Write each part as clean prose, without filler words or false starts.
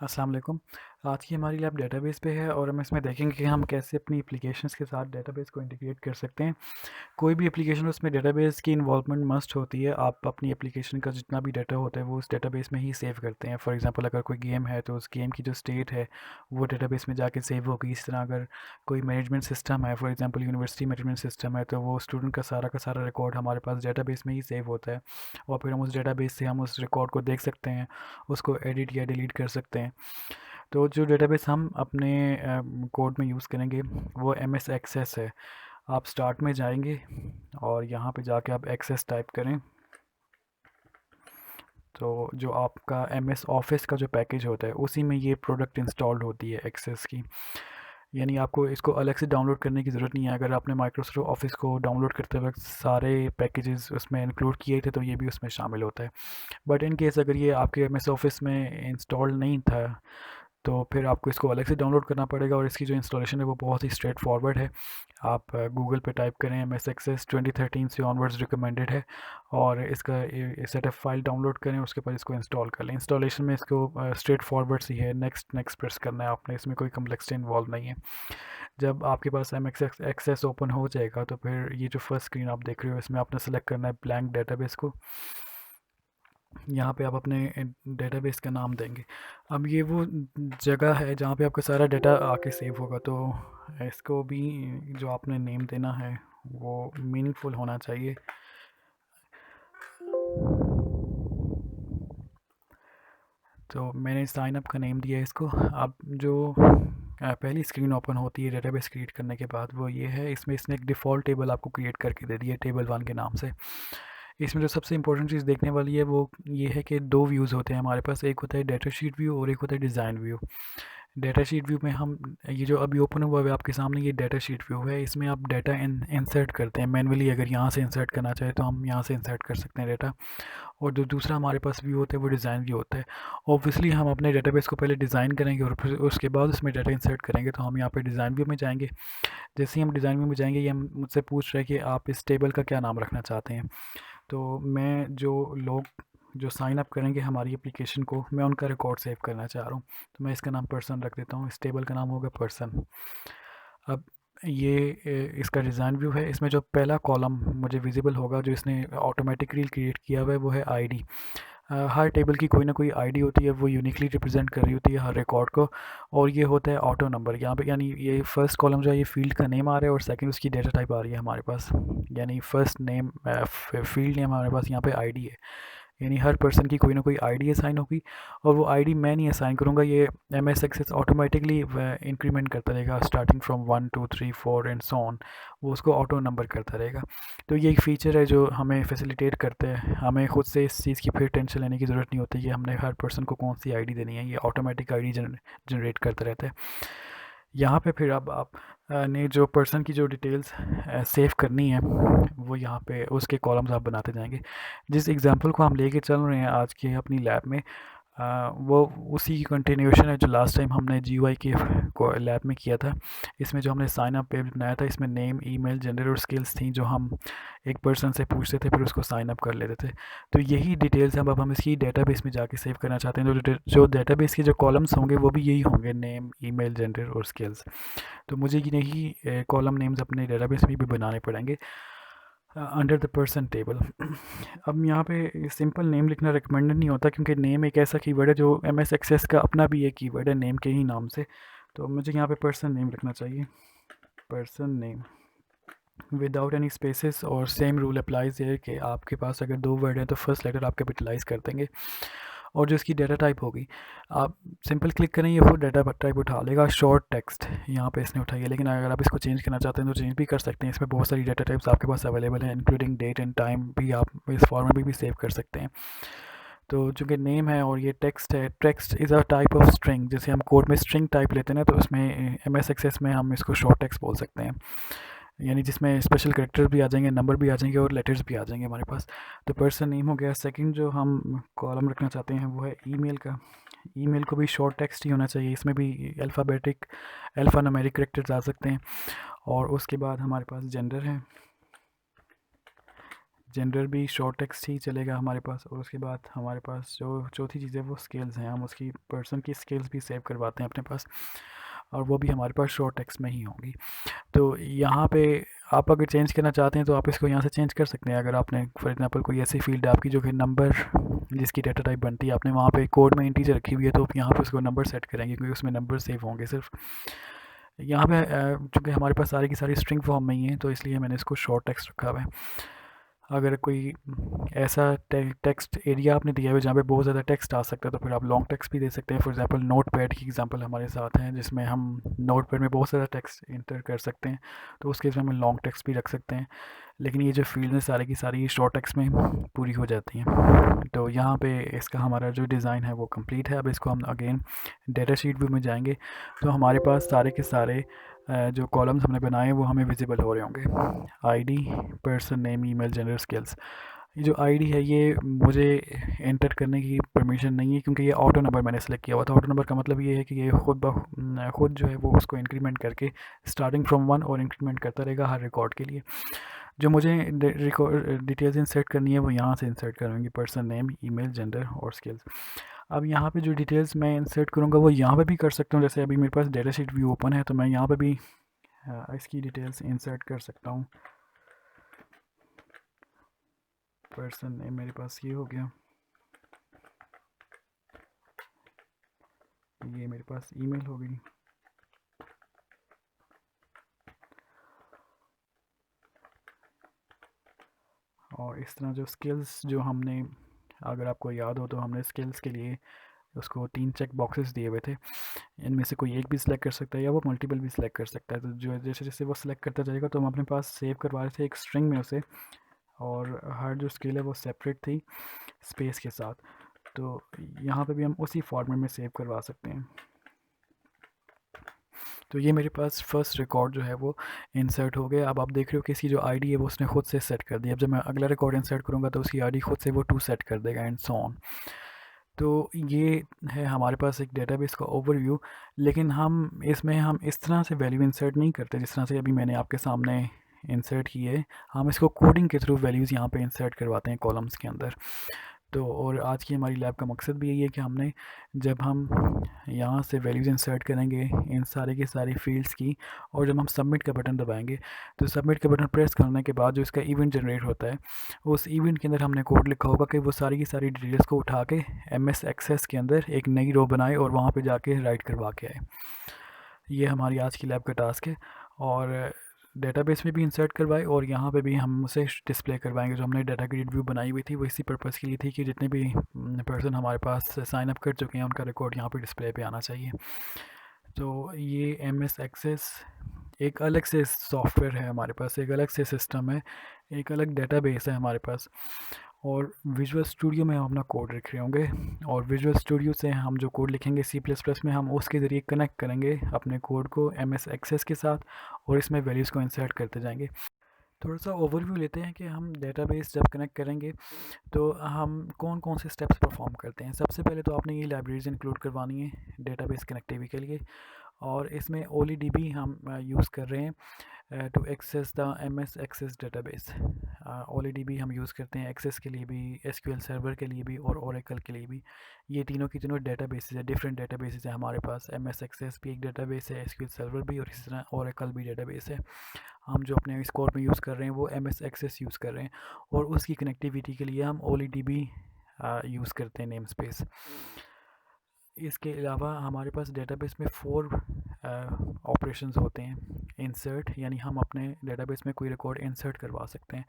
अस्सलाम वालेकुम। आज की हमारी लैब डेटाबेस पे है और हम इसमें देखेंगे कि हम कैसे अपनी एप्लीकेशंस के साथ डेटाबेस को इंटीग्रेट कर सकते हैं। कोई भी एप्लीकेशन उसमें डेटाबेस की इन्वॉल्वमेंट मस्ट होती है। आप अपनी एप्लीकेशन का जितना भी डाटा होता है वो उस डेटाबेस में ही सेव करते हैं। फॉर एग्जांपल अगर कोई गेम है तो उस गेम की जो स्टेट है वो डेटाबेस में जाके सेव होगी। इस तरह अगर कोई मैनेजमेंट सिस्टम है, for example university management system है, तो वो स्टूडेंट का सारा रिकॉर्ड हमारे पास डेटाबेस में ही सेव होता है और फिर हम उस डेटाबेस से हम उस रिकॉर्ड को देख सकते हैं, उसको एडिट या डिलीट कर सकते हैं। तो जो डेटाबेस हम अपने कोड में यूज़ करेंगे वो एम एस एक्सेस है। आप स्टार्ट में जाएंगे और यहाँ पे जाके आप एक्सेस टाइप करें तो जो आपका एम एस ऑफिस का जो पैकेज होता है उसी में ये प्रोडक्ट इंस्टॉल्ड होती है एक्सेस की। यानी आपको इसको अलग से डाउनलोड करने की ज़रूरत नहीं है। अगर आपने माइक्रोसॉफ्ट ऑफिस को डाउनलोड करते वक्त सारे पैकेजेस उसमें इंक्लूड किए थे तो ये भी उसमें शामिल होता है। बट इन केस अगर ये आपके एम एस ऑफिस में इंस्टॉल नहीं था तो फिर आपको इसको अलग से डाउनलोड करना पड़ेगा और इसकी जो इंस्टॉलेशन है वो बहुत ही स्ट्रेट फॉरवर्ड है। आप गूगल पे टाइप करें एम एस एक्सेस 2013 से ऑनवर्ड्स रिकमेंडेड है और इसका सेटअप फाइल डाउनलोड करें, उसके बाद इसको इंस्टॉल कर लें। इंस्टॉलेशन में इसको स्ट्रेट फॉरवर्ड सी है, नेक्स्ट नेक्स्ट प्रेस करना है आपने, इसमें कोई कम्प्लेक्सिटी इन्वॉल्व नहीं है। जब आपके पास एम एक्सेस ओपन हो जाएगा तो फिर ये जो फर्स्ट स्क्रीन आप देख रहे हो इसमें आपने सेलेक्ट करना है ब्लैंक डेटाबेस को। यहाँ पे आप अपने डेटाबेस का नाम देंगे। अब ये वो जगह है जहाँ पे आपका सारा डाटा आके सेव होगा, तो इसको भी जो आपने नेम देना है वो मीनिंगफुल होना चाहिए। तो मैंने साइन अप का नेम दिया है इसको। अब जो पहली स्क्रीन ओपन होती है डेटाबेस क्रिएट करने के बाद वो ये है। इसमें इसने एक डिफ़ॉल्ट टेबल आपको क्रिएट करके दे दिया है टेबल वन के नाम से। इसमें जो सबसे इंपॉर्टेंट चीज़ देखने वाली है वो ये है कि दो व्यूज़ होते हैं हमारे पास, एक होता है डाटा शीट व्यू और एक होता है design view. Data sheet view में हम ये जो अभी ओपन हुआ है आपके सामने ये डाटा शीट व्यू है। इसमें आप डाटा इंसर्ट करते हैं मैनुअली। अगर यहाँ से इंसर्ट करना चाहे तो हम यहाँ से इंसर्ट कर सकते हैं डाटा। और जो दूसरा हमारे पास व्यू होता है वो डिज़ाइन व्यू होता है। ऑब्वियसली हम अपने डेटाबेस को पहले डिज़ाइन करेंगे और फिर उसके बाद उसमें डाटा इंसर्ट करेंगे। तो हम यहाँ पे डिज़ाइन व्यू में जाएंगे। जैसे ही हम डिज़ाइन व्यू में जाएंगे ये हम मुझसे पूछ रहे हैं कि आप इस टेबल का क्या नाम रखना चाहते हैं। तो मैं जो लोग जो साइन अप करेंगे हमारी एप्लीकेशन को, मैं उनका रिकॉर्ड सेव करना चाह रहा हूँ। तो मैं इसका नाम पर्सन रख देता हूँ। इस टेबल का नाम होगा पर्सन। अब ये इसका डिज़ाइन व्यू है। इसमें जो पहला कॉलम मुझे विजिबल होगा जो इसने ऑटोमेटिकली क्रिएट किया हुआ है वो है आईडी। हर टेबल की कोई ना कोई आईडी होती है, वो यूनिकली रिप्रेजेंट कर रही होती है हर रिकॉर्ड को। और ये होता है ऑटो नंबर यहाँ पे, यानी ये फर्स्ट कॉलम जो है ये फील्ड का नेम आ रहा है और सेकंड उसकी डेटा टाइप आ रही है हमारे पास। यानी फर्स्ट नेम फील्ड नेम हमारे पास यहाँ पे आईडी है। यानी हर पर्सन की कोई ना कोई आईडी असाइन होगी और वो आईडी मैं नहीं असाइन करूँगा, ये M S access automatically increment करता रहेगा starting from 1 2 3 4 and so on. वो उसको ऑटो नंबर करता रहेगा। तो ये एक फ़ीचर है जो हमें फैसिलिटेट करता है। हमें खुद से इस चीज़ की फिर टेंशन लेने की ज़रूरत नहीं होती कि हमने हर पर्सन को कौन सी आईडी देनी है। ये ऑटोमेटिक आईडी जनरेट करता रहता है। यहाँ पे फिर अब आप ने जो पर्सन की जो डिटेल्स सेव करनी है वो यहाँ पे उसके कॉलम्स आप बनाते जाएंगे। जिस एग्जांपल को हम लेके चल रहे हैं आज के अपनी लैब में वो उसी की कंटिन्यूएशन है जो लास्ट टाइम हमने जीयूआई के को लैब में किया था। इसमें जो हमने साइन अप पेज बनाया था इसमें नेम, ईमेल, जेंडर और स्किल्स थी जो हम एक पर्सन से पूछते थे फिर उसको साइन अप कर लेते थे। तो यही डिटेल्स अब हम इसकी डेटाबेस में जाके सेव करना चाहते हैं। जो डेटाबेस के जो कॉलम्स होंगे वो भी यही होंगे, नेम, ईमेल, जेंडर और स्किल्स। तो मुझे ये नहीं कॉलम नेम्स अपने डेटाबेस में भी बनाने पड़ेंगे अंडर द पर्सन टेबल। अब यहाँ पे सिंपल नेम लिखना रिकमेंडेड नहीं होता क्योंकि नेम एक ऐसा कीवर्ड है जो एम एस एक्सेस का अपना भी एक कीवर्ड है नेम के ही नाम से। तो मुझे यहाँ पे पर्सन नेम लिखना चाहिए, person name without any spaces. और सेम रूल अप्लाइज है कि आपके पास अगर दो वर्ड हैं तो फर्स्ट लेटर आप कैपिटलाइज कर देंगे। और जो इसकी डाटा टाइप होगी आप सिंपल क्लिक करेंगे वो डाटा टाइप उठा लेगा शॉर्ट टेक्स्ट। यहाँ पे इसने उठाई है, लेकिन अगर आप इसको चेंज करना चाहते हैं तो चेंज भी कर सकते हैं। इसमें बहुत सारी डाटा टाइप्स आपके पास अवेलेबल हैं इंक्लूडिंग डेट एंड टाइम भी आप इस फॉर्मेट में भी सेव कर सकते हैं। तो चूँकि नेम है और ये टेक्स्ट है, text is a type of string. जैसे हम कोड में स्ट्रिंग टाइप लेते हैं ना तो उसमें एम एस एक्सेस में हम इसको शॉर्ट टेक्स्ट बोल सकते हैं। यानी जिसमें स्पेशल कैरेक्टर्स भी आ जाएंगे, नंबर भी आ जाएंगे और लेटर्स भी आ जाएंगे हमारे पास। तो पर्सन नेम हो गया। सेकंड जो हम कॉलम रखना चाहते हैं वो है ईमेल का। ईमेल को भी शॉर्ट टेक्स्ट ही होना चाहिए, इसमें भी अल्फ़ा न्यूमेरिक कैरेक्टर्स आ सकते हैं। और उसके बाद हमारे पास जेंडर है। जेंडर भी शॉर्ट टेक्स्ट ही चलेगा हमारे पास, और उसके बाद हमारे पास जो चौथी चीज़ है वो स्केल्स हैं, हम उसकी पर्सन की स्केल्स भी सेव करवाते हैं अपने पास, और वो भी हमारे पास शॉर्ट टेक्स्ट में ही होंगी। तो यहाँ पे आप अगर चेंज करना चाहते हैं तो आप इसको यहाँ से चेंज कर सकते हैं। अगर आपने फॉर एग्जांपल कोई ऐसी फील्ड है आपकी जो कि नंबर जिसकी डाटा टाइप बनती है, आपने वहाँ पे कोड में इंटीजर रखी हुई है, तो आप यहाँ पे उसको नंबर सेट करेंगे क्योंकि उसमें नंबर सेव होंगे सिर्फ। यहाँ पे चूँकि हमारे पास सारी की सारी स्ट्रिंग फॉर्म में ही है, तो इसलिए मैंने इसको शॉर्ट टेक्स्ट रखा हुआ है। अगर कोई ऐसा टेक्स्ट एरिया आपने दिया है जहाँ पे बहुत ज़्यादा टेक्स्ट आ सकता है, तो फिर आप लॉन्ग टेक्स्ट भी दे सकते हैं। फॉर एग्जांपल नोट पैड की एग्जांपल हमारे साथ है जिसमें हम नोट पैड में बहुत ज़्यादा टेक्स्ट इंटर कर सकते हैं, तो उस केस में हम लॉन्ग टेक्स्ट भी रख सकते हैं। लेकिन ये जो फील्ड है सारी की सारी शॉर्ट टेक्स्ट में पूरी हो जाती हैं। तो यहाँ पे इसका हमारा जो डिज़ाइन है वो कंप्लीट है। अब इसको हम अगेन डेटा शीट व्यू में जाएंगे तो हमारे पास सारे के सारे जो कॉलम्स हमने बनाए हैं वो हमें विजिबल हो रहे होंगे। ID, person name, email, gender, skills. ये जो आईडी है ये मुझे एंटर करने की परमिशन नहीं है क्योंकि ये ऑटो नंबर मैंने सेलेक्ट किया हुआ था। ऑटो नंबर का मतलब ये है कि ये खुद जो है वो उसको इंक्रीमेंट करके स्टार्टिंग फ्रॉम 1 और इंक्रीमेंट करता रहेगा हर रिकॉर्ड के लिए। जो मुझे डिटेल्स इंसर्ट करनी है वो यहाँ से इंसर्ट करूँगी, पर्सन नेम, ईमेल, जेंडर और स्किल्स। अब यहाँ पे जो डिटेल्स मैं इंसर्ट करूँगा वो यहाँ पे भी कर सकता हूँ। जैसे अभी मेरे पास डेटा शीट व्यू ओपन है तो मैं यहाँ पे भी इसकी डिटेल्स इंसर्ट कर सकता हूँ। पर्सन नेम मेरे पास ये हो गया, ये मेरे पास ईमेल हो गई, और इस तरह जो स्किल्स जो हमने, अगर आपको याद हो तो हमने स्किल्स के लिए उसको 3 चेक बॉक्सेस दिए हुए थे। इनमें से कोई एक भी सिलेक्ट कर सकता है या वो मल्टीपल भी सिलेक्ट कर सकता है। तो जो जैसे जैसे वो सिलेक्ट करता जाएगा तो हम अपने पास सेव करवा रहे थे एक स्ट्रिंग में उसे, और हर जो स्किल है वो सेपरेट थी स्पेस के साथ। तो यहाँ पे भी हम उसी फॉर्मेट में सेव करवा सकते हैं। तो ये मेरे पास फर्स्ट रिकॉर्ड जो है वो इंसर्ट हो गया। अब आप देख रहे हो कि इसकी जो आईडी है वो उसने खुद से सेट कर दी। अब जब मैं अगला रिकॉर्ड इंसर्ट करूँगा तो उसकी आईडी खुद से वो 2 सेट कर देगा एंड सो ऑन। तो ये है हमारे पास एक डेटाबेस का ओवरव्यू। लेकिन हम इसमें हम इस तरह से वैल्यू इंसर्ट नहीं करते जिस तरह से अभी मैंने आपके सामने इंसर्ट की है। हम इसको कोडिंग के थ्रू वैल्यूज़ यहाँ पे इंसर्ट करवाते हैं कॉलम्स के अंदर। तो और आज की हमारी लैब का मकसद भी यही है कि हमने जब हम यहाँ से वैल्यूज़ इंसर्ट करेंगे इन सारे के सारे फील्ड्स की, और जब हम सबमिट का बटन दबाएंगे तो सबमिट का बटन प्रेस करने के बाद जो इसका इवेंट जनरेट होता है उस इवेंट के अंदर हमने कोड लिखा होगा कि वो सारी की सारी डिटेल्स को उठा के MS एक्सेस के अंदर एक नई रो बनाए और वहाँ पे जाके राइट करवा के आए। ये हमारी आज की लैब का टास्क है। और डेटाबेस में भी इंसर्ट करवाए और यहाँ पे भी हम उसे डिस्प्ले करवाएंगे। जो हमने डाटा ग्रिड व्यू बनाई हुई थी वो इसी पर्पज़ के लिए थी कि जितने भी पर्सन हमारे पास साइन अप कर चुके हैं उनका रिकॉर्ड यहाँ पे डिस्प्ले पे आना चाहिए। तो ये MS एक्सेस एक अलग से सॉफ्टवेयर है हमारे पास, एक अलग से सिस्टम है, एक अलग डेटाबेस है हमारे पास। और विजुअल स्टूडियो में हम अपना कोड लिख रहे होंगे, और विजुअल स्टूडियो से हम जो कोड लिखेंगे C++ में हम उसके ज़रिए कनेक्ट करेंगे अपने कोड को MS एक्सेस के साथ, और इसमें वैल्यूज़ को इंसर्ट करते जाएंगे। थोड़ा सा ओवरव्यू लेते हैं कि हम डेटाबेस जब कनेक्ट करेंगे तो हम कौन कौन से स्टेप्स परफॉर्म करते हैं। सबसे पहले तो आपने ये लाइब्रेरीज इंक्लूड करवानी है डेटाबेस कनेक्टिविटी के लिए, और इसमें OLEDB हम यूज़ कर रहे हैं to access the MS access database. OLEDB हम यूज़ करते हैं एक्सेस के लिए भी, SQL सर्वर के लिए भी और Oracle के लिए भी। ये तीनों की तीनों डेटाबेसेस है, डिफरेंट डेटाबेसेस है हमारे पास। MS एक्सेस भी एक डेटाबेस है, SQL सर्वर भी, और इसी तरह Oracle भी डेटाबेस है। हम जो अपने इस कोर्स में यूज़ कर रहे हैं वो MS एक्सेस यूज़ कर रहे हैं, और उसकी कनेक्टिविटी के लिए हम OLEDB यूज़ करते हैं नेम स्पेस। इसके अलावा हमारे पास डेटाबेस में 4 ऑपरेशंस होते हैं। इंसर्ट, यानी हम अपने डेटाबेस में कोई रिकॉर्ड इंसर्ट करवा सकते हैं।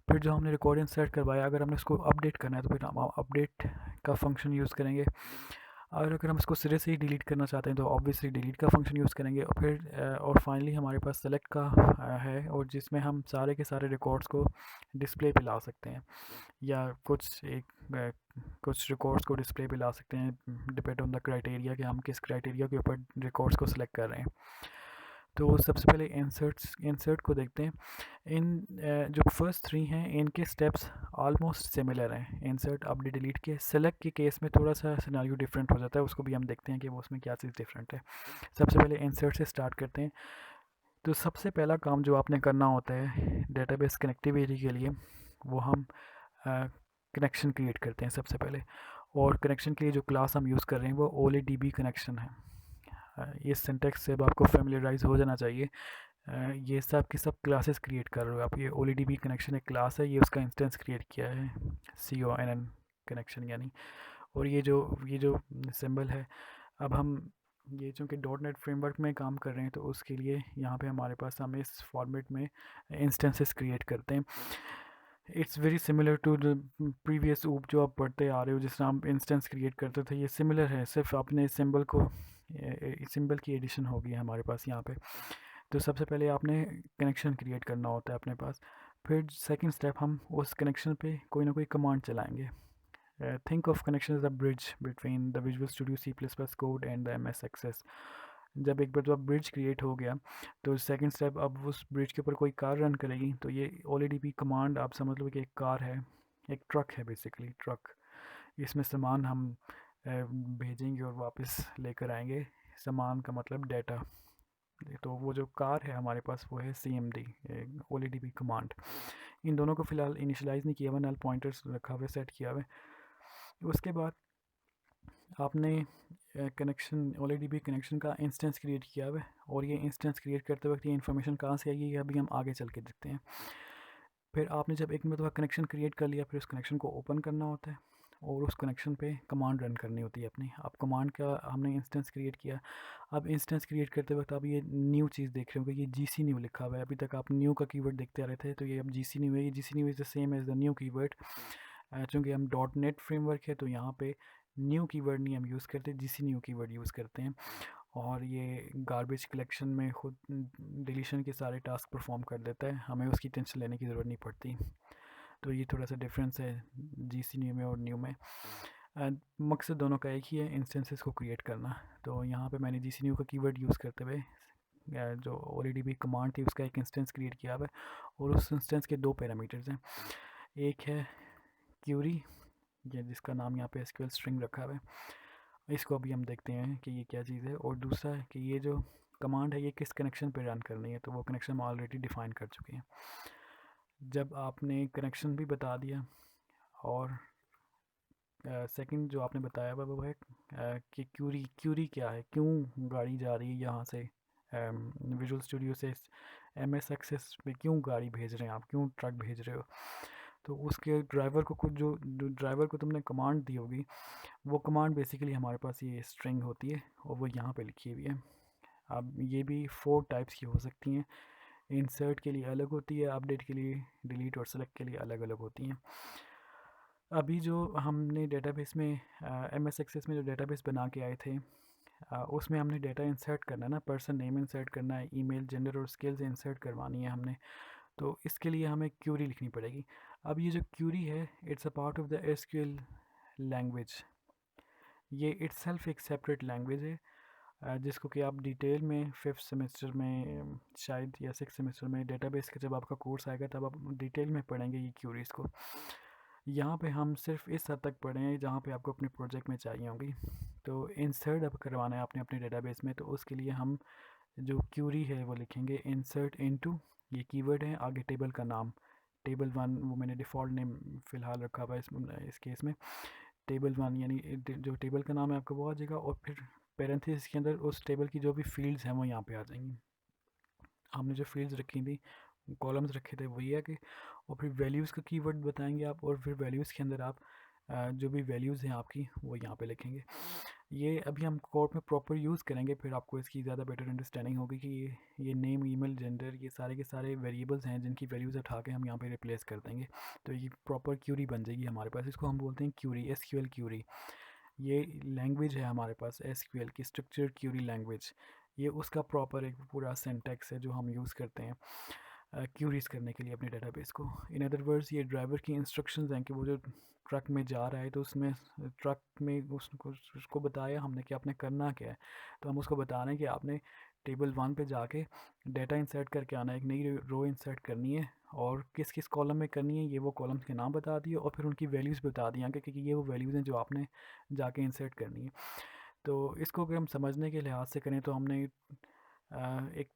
फिर जो हमने रिकॉर्ड इंसर्ट करवाया, अगर हमने उसको अपडेट करना है तो फिर हम अपडेट का फंक्शन यूज़ करेंगे। और अगर हम इसको सिरे से ही डिलीट करना चाहते हैं तो ऑब्वियसली डिलीट का फंक्शन यूज़ करेंगे। और फिर और फाइनली हमारे पास सेलेक्ट का है, और जिसमें हम सारे के सारे रिकॉर्ड्स को डिस्प्ले पे ला सकते हैं, या कुछ रिकॉर्ड्स को डिस्प्ले पे ला सकते हैं डिपेंड ऑन द क्राइटेरिया कि हम किस क्राइटेरिया के ऊपर रिकॉर्ड्स को सिलेक्ट कर रहे हैं। तो सबसे पहले इंसर्ट को देखते हैं। जो फर्स्ट 3 हैं इनके स्टेप्स ऑलमोस्ट सिमिलर हैं। इंसर्ट, अपडेट, डिलीट के। सेलेक्ट के केस में थोड़ा सा सिनेरियो डिफरेंट हो जाता है, उसको भी हम देखते हैं कि वो उसमें क्या चीज़ डिफरेंट है। सबसे पहले इंसर्ट से स्टार्ट करते हैं। तो सबसे पहला काम जो आपने करना होता है डेटाबेस कनेक्टिविटी के लिए वो हम कनेक्शन क्रिएट करते हैं सबसे पहले। और कनेक्शन के लिए जो क्लास हम यूज़ कर रहे हैं वो OLEDB कनेक्शन है। इस सिंटेक्स से अब आपको फेमिलराइज हो जाना चाहिए। ये सब की सब क्लासेस क्रिएट कर रहे हो आप। ये OLEDB कनेक्शन एक क्लास है, ये उसका इंस्टेंस क्रिएट किया है, CONN कनेक्शन यानी। और ये जो सिंबल है, अब हम ये चूँकि .NET फ्रेमवर्क में काम कर रहे हैं तो उसके लिए यहाँ पे हमारे पास हम इस फॉर्मेट में इंस्टेंसेस क्रिएट करते हैं। It's very similar to the previous oop जो आप पढ़ते आ रहे हो, जिस तरह हम इंस्टेंस क्रिएट करते थे, ये सिमिलर है, सिर्फ आपने सिंबल को सिंबल की एडिशन होगी हमारे पास यहाँ पे। तो सबसे पहले आपने कनेक्शन क्रिएट करना होता है अपने पास। फिर सेकंड स्टेप, हम उस कनेक्शन पे कोई ना कोई कमांड चलाएंगे। Think of connection as a bridge between the Visual Studio C++ code and the MS Access। जब एक बार जो ब्रिज क्रिएट हो गया तो सेकंड स्टेप, अब उस ब्रिज के ऊपर कोई कार रन करेगी तो ये OLEDB कमांड आप समझ लो कि एक कार है, एक ट्रक है बेसिकली, ट्रक। इसमें सामान हम भेजेंगे और वापस लेकर आएंगे। सामान का मतलब डाटा। तो वो जो कार है हमारे पास वो है CMD, OLEDB कमांड। इन दोनों को फ़िलहाल इनिशलाइज़ नहीं किया हुआ, नल पॉइंटर्स रखा हुआ, सेट किया हुआ। उसके बाद आपने कनेक्शन OLEDB कनेक्शन का इंस्टेंस क्रिएट किया हुआ है। और ये इंस्टेंस क्रिएट करते वक्त ये इन्फॉर्मेशन कहाँ से आएगी, ये अभी हम आगे चल के देखते हैं। फिर आपने जब एक मतलब कनेक्शन क्रिएट कर लिया, फिर उस कनेक्शन को ओपन करना होता है और उस कनेक्शन पे कमांड रन करनी होती है अपनी। अब कमांड का हमने इंस्टेंस क्रिएट किया। अब इंस्टेंस क्रिएट करते वक्त आप ये न्यू चीज़ देख रहे होंगे, ये GC न्यू लिखा हुआ है। अभी तक आप न्यू का कीवर्ड देखते आ रहे थे, तो ये अब GC न्यू है। ये GC new is the same as the new keyword. चूँकि हम .NET फ्रेमवर्क है तो यहाँ पे न्यू कीवर्ड नहीं हम यूज़ करते, GC न्यू कीवर्ड यूज़ करते हैं। और ये गार्बेज कलेक्शन में खुद डिलीशन के सारे टास्क परफॉर्म कर देता है, हमें उसकी टेंशन लेने की ज़रूरत नहीं पड़ती। तो ये थोड़ा सा डिफरेंस है GC न्यू में और न्यू में। मकसद दोनों का एक ही है, इंस्टेंसेस को क्रिएट करना। तो यहाँ पे मैंने GC न्यू का कीवर्ड यूज़ करते हुए जो OLEDB कमांड थी उसका एक इंस्टेंस क्रिएट किया हुआ है। और उस इंस्टेंस के दो पैरामीटर्स हैं। एक है क्यूरी, ये जिसका नाम यहाँ पे SQL स्ट्रिंग रखा हुआ है, इसको अभी हम देखते हैं कि ये क्या चीज़ है। और दूसरा है कि ये जो कमांड है ये किस कनेक्शन पे रन करनी है, तो वो कनेक्शन हम ऑलरेडी डिफ़ाइन कर चुके हैं। जब आपने कनेक्शन भी बता दिया और सेकंड जो आपने बताया वो है कि क्यूरी क्या है, क्यों गाड़ी जा रही है यहाँ से विजुअल स्टूडियो से MS Access पे, क्यों गाड़ी भेज रहे हैं आप, क्यों ट्रक भेज रहे हो। तो उसके ड्राइवर को कुछ जो ड्राइवर को तुमने कमांड दी होगी, वो कमांड बेसिकली हमारे पास ये स्ट्रिंग होती है और वो यहाँ पे लिखी हुई है। अब ये भी 4 टाइप्स की हो सकती हैं। इंसर्ट के लिए अलग होती है, अपडेट के लिए, डिलीट और सेलेक्ट के लिए अलग अलग होती हैं। अभी जो हमने डेटाबेस में MS Access में जो डेटाबेस बना के आए थे, उसमें हमने डाटा इंसर्ट करना है ना, पर्सन नेम इंसर्ट करना है, ईमेल, जेंडर और स्किल्स इंसर्ट करवानी है हमने। तो इसके लिए हमें क्यूरी लिखनी पड़ेगी। अब ये जो क्यूरी है, it's a part of the SQL language. ये इट्सेल्फ एक सेपरेट लैंग्वेज है, जिसको कि आप डिटेल में 5th सेमेस्टर में शायद या 6th सेमेस्टर में डेटाबेस का जब आपका कोर्स आएगा तब आप डिटेल में पढ़ेंगे ये क्यूरीज़ को। यहाँ पे हम सिर्फ इस हद तक पढ़े हैं जहाँ पे आपको अपने प्रोजेक्ट में चाहिए होंगी। तो इंसर्ट अब करवाना है आपने अपने डेटाबेस में, तो उसके लिए हम जो क्यूरी है वो लिखेंगे इंसर्ट इनटू, ये कीवर्ड है, आगे टेबल का नाम, टेबल 1, वो मैंने डिफ़ॉल्ट नेम फ़िलहाल रखा हुआ है इस केस में, टेबल 1 यानी जो टेबल का नाम है आपका वो आ जाएगा। और फिर पैरेंथेसिस के अंदर उस टेबल की जो भी फील्ड्स हैं वो यहाँ पे आ जाएंगी। हमने जो फील्ड्स रखी थी, कॉलम्स रखे थे, वही है कि। और फिर वैल्यूज़ का कीवर्ड बताएंगे आप, और फिर वैल्यूज़ के अंदर आप जो भी वैल्यूज़ हैं आपकी वो यहाँ पे लिखेंगे। ये अभी हम कोड में प्रॉपर यूज़ करेंगे, फिर आपको इसकी ज़्यादा बेटर अंडरस्टैंडिंग होगी कि ये नेम, ईमेल, जेंडर, ये सारे के सारे वेरिएबल्स हैं जिनकी वैल्यूज़ उठा के हम यहाँ पे रिप्लेस कर देंगे। तो ये प्रॉपर क्यूरी बन जाएगी हमारे पास। इसको हम बोलते हैं क्यूरी, SQL क्यूरी। ये लैंग्वेज है हमारे पास SQL की, स्ट्रक्चर्ड क्यूरी लैंग्वेज। ये उसका प्रॉपर एक पूरा सिंटैक्स है जो हम यूज़ करते हैं क्यूरीज करने के लिए अपने डेटाबेस को। इन अदर वर्ड्स, ये ड्राइवर की इंस्ट्रक्शंस हैं कि वो जो ट्रक में जा रहा है तो उसमें ट्रक में उसको बताया हमने कि आपने करना क्या है। तो हम उसको बता रहे हैं कि आपने टेबल 1 पे जाके डाटा इंसर्ट करके आना है, एक नई रो इंसर्ट करनी है, और किस किस कॉलम में करनी है ये वो कॉलम्स के नाम बता दिए, और फिर उनकी वैल्यूज़ बता दी आगे कि ये वो वैल्यूज़ हैं जो आपने जाके इंसर्ट करनी है। तो इसको अगर हम समझने के लिहाज से करें तो हमने एक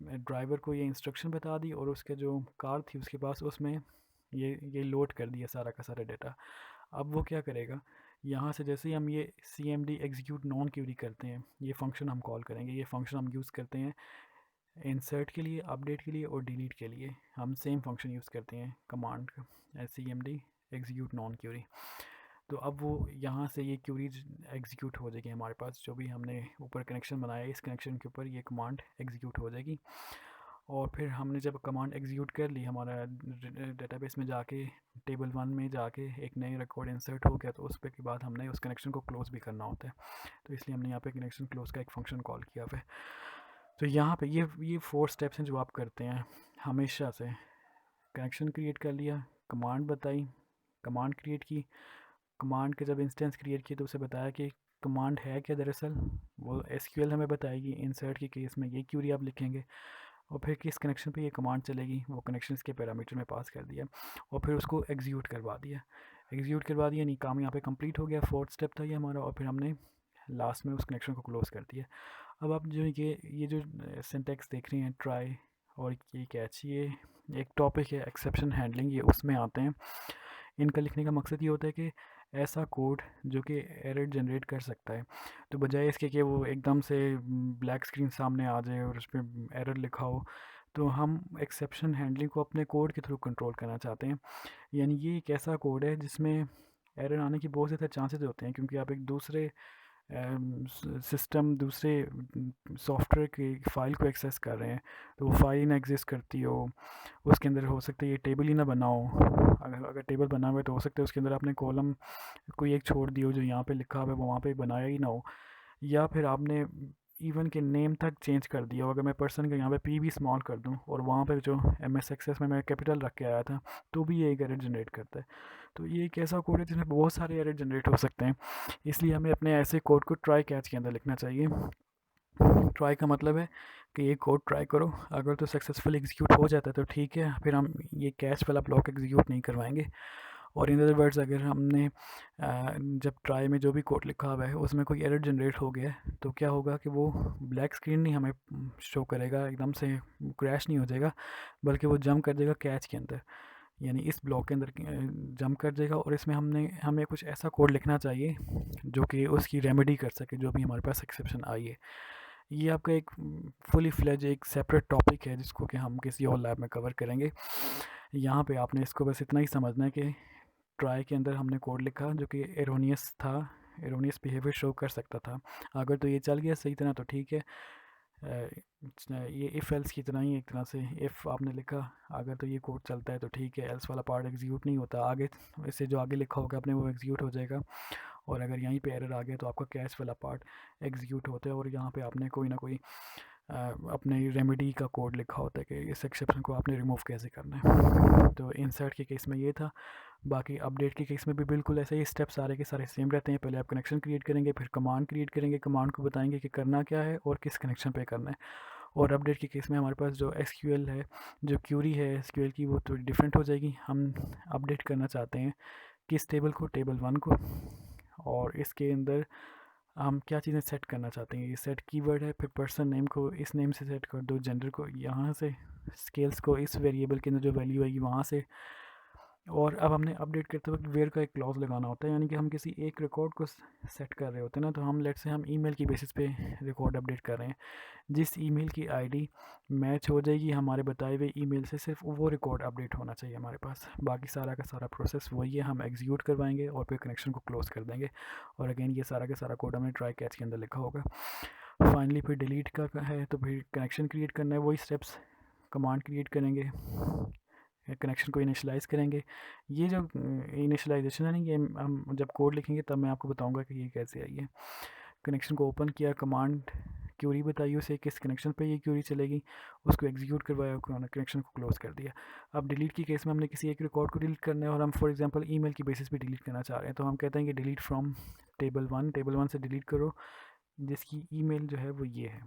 ड्राइवर को ये इंस्ट्रक्शन बता दी, और उसके जो कार थी उसके पास उसमें ये लोड कर दिया सारा का सारा डेटा। अब वो क्या करेगा, यहाँ से जैसे ही हम ये cmd एग्जीक्यूट नॉन क्यूरी करते हैं, ये फंक्शन हम कॉल करेंगे। ये फंक्शन हम यूज़ करते हैं इंसर्ट के लिए, अपडेट के लिए और डिलीट के लिए। हम सेम फंक्शन यूज़ करते हैं कमांड का, cmd एग्जीक्यूट नॉन क्यूरी। तो अब वो यहाँ से ये क्यूरीज एग्जीक्यूट हो जाएगी हमारे पास, जो भी हमने ऊपर कनेक्शन बनाया है इस कनेक्शन के ऊपर ये कमांड एग्जीक्यूट हो जाएगी। और फिर हमने जब कमांड एग्जीक्यूट कर ली, हमारा डेटाबेस में जाके टेबल 1 में जाके एक नई रिकॉर्ड इंसर्ट हो गया, तो उस पर के बाद हमने उस कनेक्शन को क्लोज़ भी करना होता है। तो इसलिए हमने यहाँ पे कनेक्शन क्लोज़ का एक फंक्शन कॉल किया हुआ है। तो यहाँ पे ये 4 स्टेप्स हैं जो आप करते हैं हमेशा से। कनेक्शन क्रिएट कर लिया, कमांड बताई, कमांड क्रिएट की, कमांड के जब इंस्टेंस क्रिएट किए तो उसे बताया कि कमांड है क्या दरअसल, वो एसक्यूएल हमें बताएगी। इंसर्ट के केस में ये क्यूरी आप लिखेंगे, और फिर किस कनेक्शन पे ये कमांड चलेगी वो कनेक्शन के पैरामीटर में पास कर दिया, और फिर उसको एग्जीक्यूट करवा दिया। एग्जीक्यूट करवा दिया, नहीं काम यहाँ पे कंप्लीट हो गया। 4th स्टेप था ये हमारा, और फिर हमने लास्ट में उस कनेक्शन को क्लोज़ कर दिया। अब आप जो ये जो सिंटैक्स देख रही हैं, ट्राई और ये कैच, ये एक टॉपिक है एक्सेप्शन हैंडलिंग, ये उसमें आते हैं। इनका लिखने का मकसद ये होता है कि ऐसा कोड जो कि एरर जनरेट कर सकता है, तो बजाय इसके कि वो एकदम से ब्लैक स्क्रीन सामने आ जाए और उस पर एरर लिखा हो, तो हम एक्सेप्शन हैंडलिंग को अपने कोड के थ्रू कंट्रोल करना चाहते हैं। यानी ये एक ऐसा कोड है जिसमें एरर आने की बहुत ज़्यादा चांसेस होते हैं, क्योंकि आप एक दूसरे सिस्टम, दूसरे सॉफ्टवेयर की फ़ाइल को एक्सेस कर रहे हैं, तो वो फाइल ना एग्जिस्ट करती हो, उसके अंदर हो सकता है ये टेबल ही ना बना हो। अगर टेबल बना हुआ है तो हो सकता है उसके अंदर आपने कॉलम कोई एक छोड़ दिया हो जो यहाँ पे लिखा हुआ है वो वहाँ पे बनाया ही ना हो, या फिर आपने इवन के नेम तक चेंज कर दिया हो। अगर मैं पर्सन का यहाँ पे पी भी स्मॉल कर दूँ और वहाँ पे जो MS एक्सेस में मैं कैपिटल रख के आया था, तो भी ये एक एरर जनरेट करता है। तो ये एक ऐसा कोड है जिसमें बहुत सारे एरर जनरेट हो सकते हैं, इसलिए हमें अपने ऐसे कोड को ट्राई कैच के अंदर लिखना चाहिए। ट्राई का मतलब है कि ये कोड ट्राई करो, अगर तो सक्सेसफुल एग्जीक्यूट हो जाता है तो ठीक है, फिर हम ये कैच वाला ब्लॉक एग्जीक्यूट नहीं करवाएंगे। और इन अदर वर्ड्स, अगर हमने जब ट्राई में जो भी कोड लिखा हुआ है उसमें कोई एरर जनरेट हो गया है, तो क्या होगा कि वो ब्लैक स्क्रीन नहीं हमें शो करेगा, एकदम से क्रैश नहीं हो जाएगा, बल्कि वो जंप कर जाएगा कैच के अंदर, यानी इस ब्लॉक के अंदर जंप कर जाएगा। और इसमें हमें कुछ ऐसा कोड लिखना चाहिए जो कि उसकी रेमेडी कर सके जो भी हमारे पास एक्सेप्शन आई है। ये आपका एक फुली फ्लेज एक सेपरेट टॉपिक है जिसको कि हम किसी और लैब में कवर करेंगे। यहाँ पे आपने इसको बस इतना ही समझना है कि ट्राई के अंदर हमने कोड लिखा जो कि एरोनियस था, एरोनियस बिहेवियर शो कर सकता था। अगर तो ये चल गया सही तरह तो ठीक है, ये इफ़ एल्स की तरह ही एक तरह से, इफ़ आपने लिखा अगर तो ये कोड चलता है तो ठीक है, एल्स वाला पार्ट एग्जीक्यूट नहीं होता, आगे इससे जो आगे लिखा होगा आपने वो एग्जीक्यूट हो जाएगा। और अगर यहीं पे एरर आ गया तो आपका कैच वाला पार्ट एग्जीक्यूट होता है, और यहाँ पे आपने कोई ना कोई अपने रेमेडी का कोड लिखा होता है कि इस एक्सेप्शन को आपने रिमूव कैसे करना है। तो इंसर्ट के केस में ये था। बाकी अपडेट के केस में भी बिल्कुल ऐसे ही स्टेप्स सारे के सारे सेम रहते हैं। पहले आप कनेक्शन क्रिएट करेंगे, फिर कमांड क्रिएट करेंगे, कमांड को बताएंगे कि करना क्या है और किस कनेक्शन पे करना है। और अपडेट के केस में हमारे पास जो SQL है, जो क्यूरी है SQL की, वो थोड़ी डिफरेंट हो जाएगी। हम अपडेट करना चाहते हैं किस टेबल को, टेबल 1 को, और इसके अंदर हम क्या चीज़ें सेट करना चाहते हैं। ये सेट कीवर्ड है, फिर पर्सन नेम को इस नेम से सेट कर दो, जेंडर को यहाँ से, स्केल्स को इस वेरिएबल के अंदर जो वैल्यू आएगी वहाँ से। और अब हमने अपडेट करते वक्त वेयर का एक क्लॉज लगाना होता है, यानी कि हम किसी एक रिकॉर्ड को सेट कर रहे होते हैं ना, तो हम लेट से हम ईमेल की बेसिस पे रिकॉर्ड अपडेट कर रहे हैं। जिस ईमेल की आईडी मैच हो जाएगी हमारे बताए हुए ईमेल से, सिर्फ वो रिकॉर्ड अपडेट होना चाहिए हमारे पास। बाकी सारा का सारा प्रोसेस वही है, हम एग्जीक्यूट करवाएंगे और फिर कनेक्शन को क्लोज़ कर देंगे। और अगेन ये सारा का सारा कोड हमने ट्राई कैच के अंदर लिखा होगा। फाइनली फिर डिलीट का है, तो फिर कनेक्शन क्रिएट करना है, वही स्टेप्स, कमांड क्रिएट करेंगे, कनेक्शन को इनिशलाइज़ करेंगे। ये जो इनिशलाइजेशन है ना, ये हम जब कोड लिखेंगे तब मैं आपको बताऊंगा कि ये कैसे आई है। कनेक्शन को ओपन किया, कमांड क्यूरी बताई उसे किस कनेक्शन पे ये क्यूरी चलेगी, उसको एग्जीक्यूट करवाया, कनेक्शन को क्लोज़ कर दिया। अब डिलीट की केस में हमने किसी एक रिकॉर्ड को डिलीट करना है और हम फॉर एग्जांपल ईमेल की बेसिस पे डिलीट करना चाह रहे हैं, तो हम कहते हैं कि डिलीट फ्रॉम टेबल 1, टेबल 1 से डिलीट करो जिसकी ईमेल जो है वो ये है,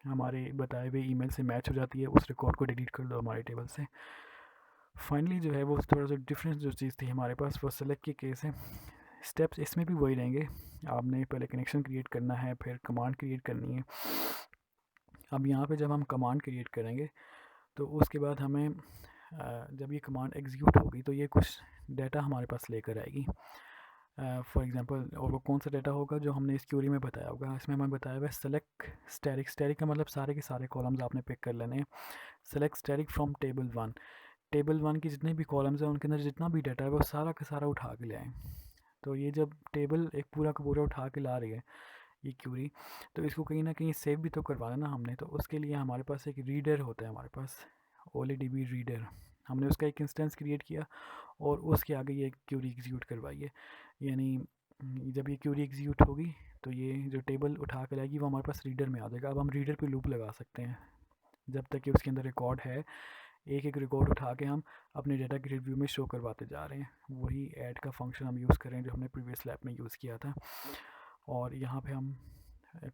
हमारे बताए हुए ईमेल से मैच हो जाती है, उस रिकॉर्ड को डिलीट कर दो हमारे टेबल से। फाइनली जो है वो थोड़ा सा डिफरेंस जो चीज़ थी हमारे पास वो सेलेक्ट की केस है। स्टेप्स इसमें भी वही रहेंगे, आपने पहले कनेक्शन क्रिएट करना है, फिर कमांड क्रिएट करनी है। अब यहाँ पे जब हम कमांड क्रिएट करेंगे तो उसके बाद हमें जब ये कमांड एग्जीक्यूट होगी तो ये कुछ डाटा हमारे पास लेकर आएगी। फॉर एग्जांपल, और वो कौन सा डाटा होगा जो हमने इस क्यूरी में बताया होगा। इसमें हमें बताया हुआ है सेलेक्ट स्टैटिक। स्टैटिक का मतलब सारे के सारे कॉलम्स आपने पिक कर लेने हैं। Select static from table one. Table one की जितने भी कॉलम्स हैं उनके अंदर जितना भी डाटा है वो सारा का सारा उठा के ले आएँ। तो ये जब टेबल एक पूरा का पूरा उठा के ला रही है ये क्यूरी, तो इसको कहीं ना कहीं सेव भी तो करवाना ना हमने। तो उसके लिए हमारे पास एक रीडर होता है, हमारे पास OLEDB रीडर। हमने उसका एक इंस्टेंस क्रिएट किया और उसके आगे ये क्यूरी एग्जीक्यूट करवाई है। यानी जब ये क्यूरी एग्जीक्यूट होगी तो ये जो टेबल उठा कर लाएगी वो हमारे पास रीडर में आ जाएगा। अब हम रीडर पे लूप लगा सकते हैं जब तक कि उसके अंदर रिकॉर्ड है। एक एक रिकॉर्ड उठा के हम अपने डाटा की रिव्यू में शो करवाते जा रहे हैं। वही ऐड का फंक्शन हम यूज़ करें जो हमने प्रीवियस लैब में यूज़ किया था। और यहाँ पे हम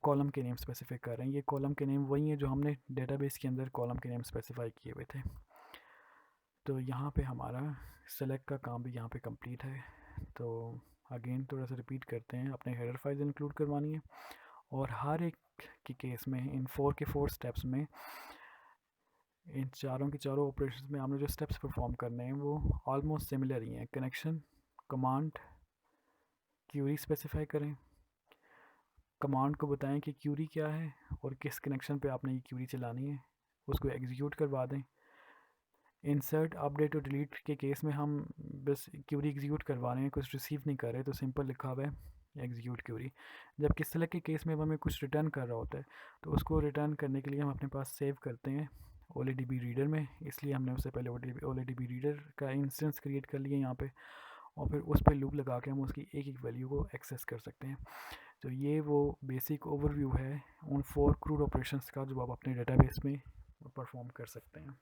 कॉलम के नेम स्पेसिफाई कर रहे हैं। ये कॉलम के नेम वही हैं जो हमने डेटाबेस के अंदर कॉलम के नेम स्पेसिफाई किए हुए थे। तो यहाँ पे हमारा सेलेक्ट का काम भी यहाँ पे कंप्लीट है। तो अगेन थोड़ा सा रिपीट करते हैं, अपने हेडर फाइल इंक्लूड करवानी है और हर एक के केस में इन 4 के 4 स्टेप्स में, इन चारों के चारों ऑपरेशंस में हमने जो स्टेप्स परफॉर्म करने हैं वो ऑलमोस्ट सिमिलर ही हैं। कनेक्शन, कमांड, क्यूरी स्पेसिफाई करें, कमांड को बताएं कि क्यूरी क्या है और किस कनेक्शन पे आपने ये क्यूरी चलानी है, उसको एग्जीक्यूट करवा दें। इंसर्ट, अपडेट और डिलीट के केस में हम बस क्यूरी एग्जीक्यूट करवा रहे हैं, कुछ रिसीव नहीं कर रहे, तो सिंपल लिखा हुआ है एग्जीक्यूट क्यूरी। जबकि सेलेक्ट के केस में हमें कुछ रिटर्न कर रहा होता है तो उसको रिटर्न करने के लिए हम अपने पास सेव करते हैं OLEDB रीडर में। इसलिए हमने उससे पहले OLEDB रीडर का इंस्टेंस क्रिएट कर लिया यहाँ पे और फिर उस पर लूप लगा के हम उसकी एक एक वैल्यू को एक्सेस कर सकते हैं। तो ये वो बेसिक ओवरव्यू है उन 4 क्रूड ऑपरेशंस का जो आप अपने डेटाबेस में परफॉर्म कर सकते हैं।